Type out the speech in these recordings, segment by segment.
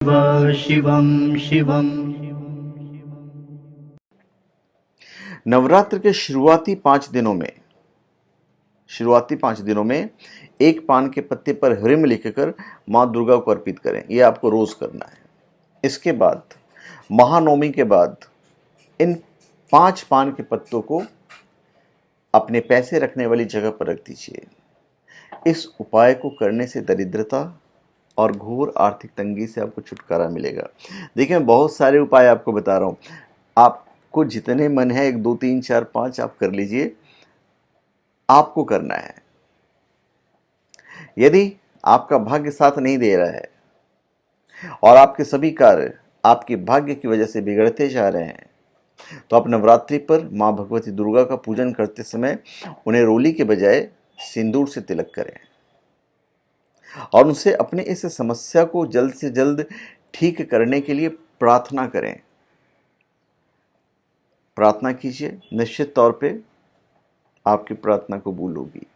शिव शिवम शिवम। नवरात्र के शुरुआती 5 दिनों में एक पान के पत्ते पर ह्रीम लिखकर माँ दुर्गा को अर्पित करें। यह आपको रोज करना है। इसके बाद महानवमी के बाद इन 5 पान के पत्तों को अपने पैसे रखने वाली जगह पर रख दीजिए। इस उपाय को करने से दरिद्रता और घोर आर्थिक तंगी से आपको छुटकारा मिलेगा। देखिए, मैं बहुत सारे उपाय आपको बता रहा हूँ। आपको जितने मन है 1 2 3 4 5 आप कर लीजिए। आपको करना है। यदि आपका भाग्य साथ नहीं दे रहा है और आपके सभी कार्य आपके भाग्य की वजह से बिगड़ते जा रहे हैं, तो आप नवरात्रि पर माँ भगवती दुर्गा का पूजन करते समय उन्हें रोली के बजाय सिंदूर से तिलक करें और उनसे अपने इस समस्या को जल्द से जल्द ठीक करने के लिए प्रार्थना करें। प्रार्थना कीजिए, निश्चित तौर पे आपकी प्रार्थना कबूल होगी।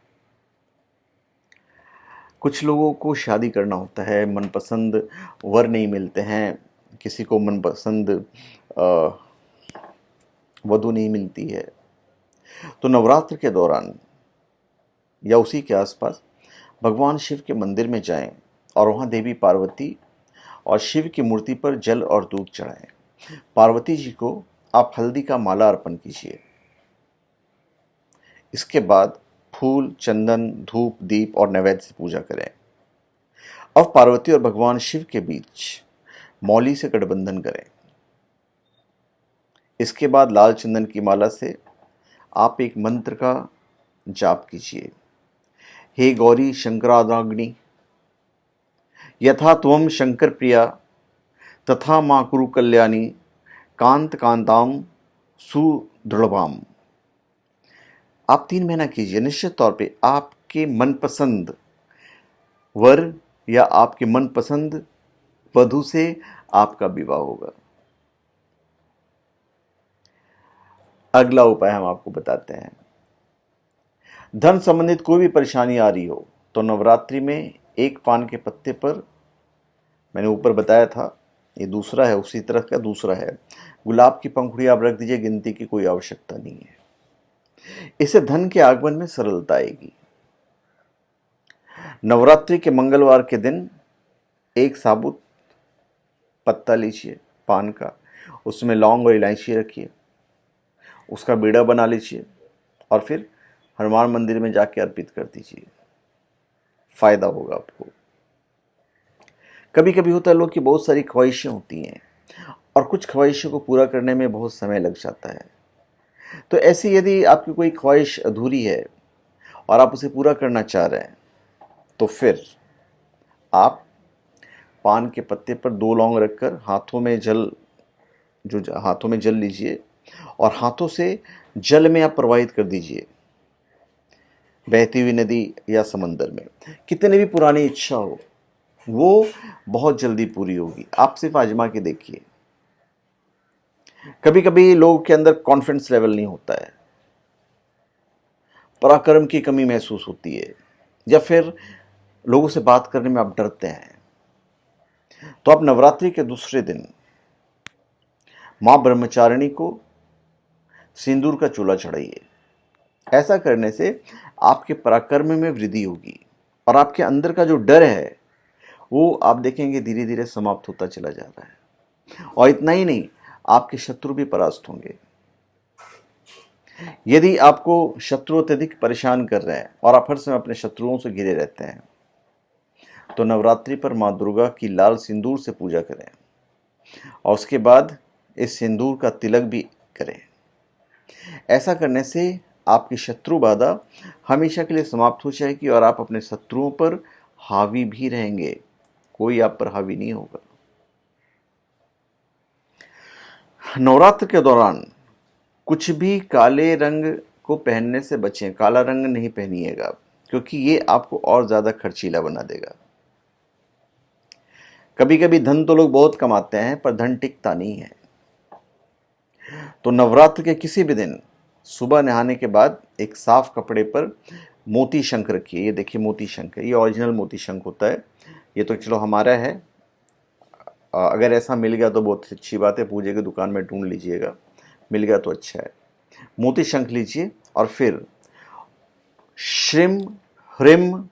कुछ लोगों को शादी करना होता है, मनपसंद वर नहीं मिलते हैं, किसी को मनपसंद वधू नहीं मिलती है, तो नवरात्र के दौरान या उसी के आसपास भगवान शिव के मंदिर में जाएं और वहाँ देवी पार्वती और शिव की मूर्ति पर जल और दूध चढ़ाएं। पार्वती जी को आप हल्दी का माला अर्पण कीजिए। इसके बाद फूल, चंदन, धूप, दीप और नैवेद्य से पूजा करें। अब पार्वती और भगवान शिव के बीच मौली से गठबंधन करें। इसके बाद लाल चंदन की माला से आप एक मंत्र का जाप कीजिए। हे गौरी शंकरादाग्नि, यथा त्वं शंकर प्रिया तथा मां कुरु कल्याणी कांत कांताम सुदृढ़वाम। आप 3 महीना कीजिए। निश्चित तौर पे आपके मनपसंद वर या आपके मनपसंद वधू से आपका विवाह होगा। अगला उपाय हम आपको बताते हैं। धन संबंधित कोई भी परेशानी आ रही हो तो नवरात्रि में एक पान के पत्ते पर, मैंने ऊपर बताया था, ये दूसरा है, उसी तरह का दूसरा है, गुलाब की पंखुड़ी आप रख दीजिए। गिनती की कोई आवश्यकता नहीं है। इससे धन के आगमन में सरलता आएगी। नवरात्रि के मंगलवार के दिन एक साबुत पत्ता लीजिए पान का, उसमें लौंग और इलायची रखिए, उसका बीड़ा बना लीजिए और फिर हनुमान मंदिर में जाके अर्पित कर दीजिए। फायदा होगा आपको। कभी कभी होता है लोग की बहुत सारी ख्वाहिशें होती हैं और कुछ ख्वाहिशों को पूरा करने में बहुत समय लग जाता है। तो ऐसी यदि आपकी कोई ख्वाहिश अधूरी है और आप उसे पूरा करना चाह रहे हैं, तो फिर आप पान के पत्ते पर 2 लौंग रखकर हाथों में जल लीजिए और हाथों से जल में आप प्रवाहित कर दीजिए, बहती हुई नदी या समंदर में। कितनी भी पुरानी इच्छा हो, वो बहुत जल्दी पूरी होगी। आप सिर्फ आजमा के देखिए। कभी कभी लोगों के अंदर कॉन्फिडेंस लेवल नहीं होता है, पराक्रम की कमी महसूस होती है, या फिर लोगों से बात करने में आप डरते हैं, तो आप नवरात्रि के दूसरे दिन मां ब्रह्मचारिणी को सिंदूर का चूल्हा चढ़ाइए। ऐसा करने से आपके पराक्रम में वृद्धि होगी और आपके अंदर का जो डर है वो आप देखेंगे धीरे धीरे समाप्त होता चला जा रहा है। और इतना ही नहीं, आपके शत्रु भी परास्त होंगे। यदि आपको शत्रु अत्यधिक परेशान कर रहे हैं और आप हर समय अपने शत्रुओं से घिरे रहते हैं, तो नवरात्रि पर माँ दुर्गा की लाल सिंदूर से पूजा करें और उसके बाद इस सिंदूर का तिलक भी करें। ऐसा करने से आपकी शत्रु बाधा हमेशा के लिए समाप्त हो जाएगी और आप अपने शत्रुओं पर हावी भी रहेंगे। कोई आप पर हावी नहीं होगा। नवरात्र के दौरान कुछ भी काले रंग को पहनने से बचें। काला रंग नहीं पहनिएगा, क्योंकि ये आपको और ज़्यादा खर्चीला बना देगा। कभी कभी धन तो लोग बहुत कमाते हैं, पर धन टिकता नहीं है। तो नवरात्र के किसी भी दिन सुबह नहाने के बाद एक साफ कपड़े पर मोती शंख रखिए। ये देखिए मोती शंख है, ये ओरिजिनल मोती शंख होता है। ये तो चलो हमारा है, अगर ऐसा मिल गया तो बहुत अच्छी बात है, पूजे की दुकान में ढूंढ लीजिएगा, मिल गया तो अच्छा है। मोती शंख लीजिए और फिर श्रीम ह्रीम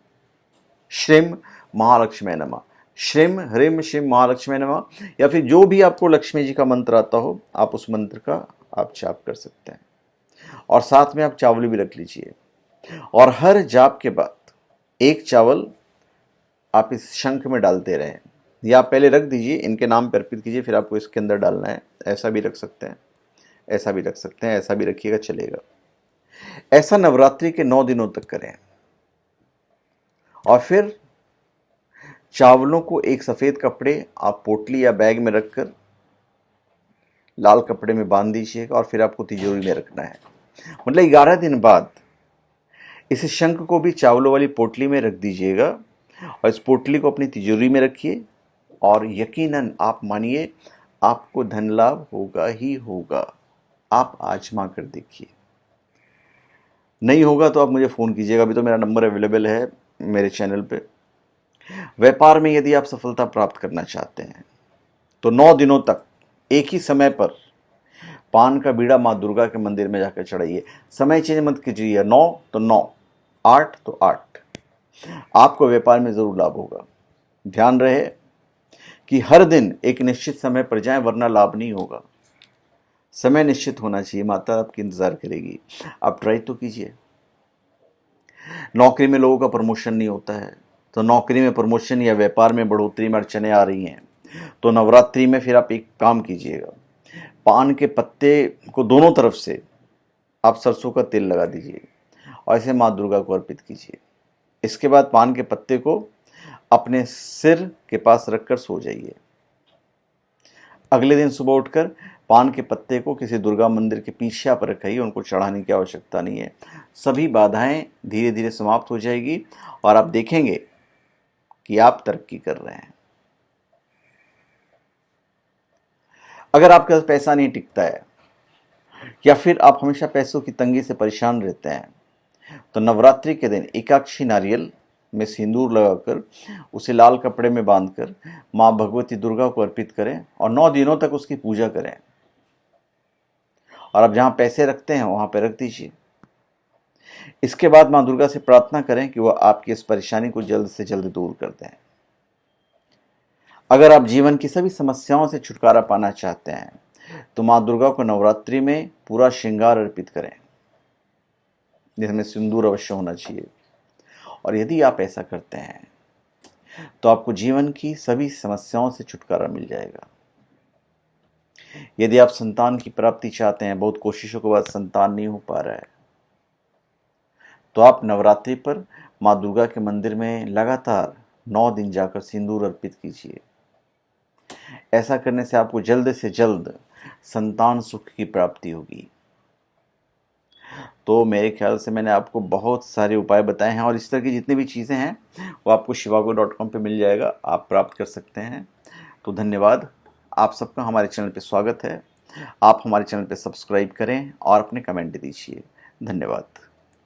श्रीम महालक्ष्मी नमः, श्रीम ह्रीम श्रीम महालक्ष्मी नमः, या फिर जो भी आपको लक्ष्मी जी का मंत्र आता हो आप उस मंत्र का आप जाप कर सकते हैं। और साथ में आप चावल भी रख लीजिए और हर जाप के बाद एक चावल आप इस शंख में डालते रहें, या आप पहले रख दीजिए, इनके नाम पर अर्पित कीजिए, फिर आपको इसके अंदर डालना है। ऐसा भी रख सकते हैं, ऐसा भी रख सकते हैं, ऐसा भी रखिएगा, चलेगा। ऐसा नवरात्रि के 9 दिनों तक करें और फिर चावलों को एक सफ़ेद कपड़े आप पोटली या बैग में रखकर लाल कपड़े में बांध दीजिएगा और फिर आपको तिजोरी में रखना है। मतलब 11 दिन बाद इस शंख को भी चावलों वाली पोटली में रख दीजिएगा और इस पोटली को अपनी तिजोरी में रखिए और यकीनन आप मानिए आपको धन लाभ होगा ही होगा। आप आजमा कर देखिए, नहीं होगा तो आप मुझे फ़ोन कीजिएगा, अभी तो मेरा नंबर अवेलेबल है मेरे चैनल पे। व्यापार में यदि आप सफलता प्राप्त करना चाहते हैं तो 9 दिनों तक एक ही समय पर पान का बीड़ा माँ दुर्गा के मंदिर में जाकर चढ़ाइए। समय चेंज मत कीजिए, 9 तो 9, 8 तो 8। आपको व्यापार में ज़रूर लाभ होगा। ध्यान रहे कि हर दिन एक निश्चित समय पर जाएं, वरना लाभ नहीं होगा। समय निश्चित होना चाहिए, माता आपकी इंतज़ार करेगी। आप ट्राई तो कीजिए। नौकरी में लोगों का प्रमोशन नहीं होता है, तो नौकरी में प्रमोशन या व्यापार में बढ़ोतरी में अड़चने आ रही हैं, तो नवरात्रि में फिर आप एक काम कीजिएगा, पान के पत्ते को दोनों तरफ से आप सरसों का तेल लगा दीजिए और इसे माँ दुर्गा को अर्पित कीजिए। इसके बाद पान के पत्ते को अपने सिर के पास रखकर सो जाइए। अगले दिन सुबह उठकर पान के पत्ते को किसी दुर्गा मंदिर के पीछे आप रखाइए, उनको चढ़ाने की आवश्यकता नहीं है। सभी बाधाएं धीरे धीरे समाप्त हो जाएगी और आप देखेंगे कि आप तरक्की कर रहे हैं। अगर आपके पास पैसा नहीं टिकता है या फिर आप हमेशा पैसों की तंगी से परेशान रहते हैं, तो नवरात्रि के दिन एकाक्षी नारियल में सिंदूर लगाकर उसे लाल कपड़े में बांधकर माँ भगवती दुर्गा को अर्पित करें और 9 दिनों तक उसकी पूजा करें। और आप जहाँ पैसे रखते हैं वहाँ पे रख दीजिए। इसके बाद माँ दुर्गा से प्रार्थना करें कि वह आपकी इस परेशानी को जल्द से जल्द दूर कर दें। अगर आप जीवन की सभी समस्याओं से छुटकारा पाना चाहते हैं तो माँ दुर्गा को नवरात्रि में पूरा श्रृंगार अर्पित करें, जिसमें सिंदूर अवश्य होना चाहिए। और यदि आप ऐसा करते हैं तो आपको जीवन की सभी समस्याओं से छुटकारा मिल जाएगा। यदि आप संतान की प्राप्ति चाहते हैं, बहुत कोशिशों के बाद संतान नहीं हो पा रहा है, तो आप नवरात्रि पर माँ दुर्गा के मंदिर में लगातार 9 दिन जाकर सिंदूर अर्पित कीजिए। ऐसा करने से आपको जल्द से जल्द संतान सुख की प्राप्ति होगी। तो मेरे ख्याल से मैंने आपको बहुत सारे उपाय बताए हैं और इस तरह की जितनी भी चीज़ें हैं वो आपको shivago.com पे मिल जाएगा, आप प्राप्त कर सकते हैं। तो धन्यवाद, आप सबका हमारे चैनल पे स्वागत है। आप हमारे चैनल पे सब्सक्राइब करें और अपने कमेंट दीजिए। धन्यवाद।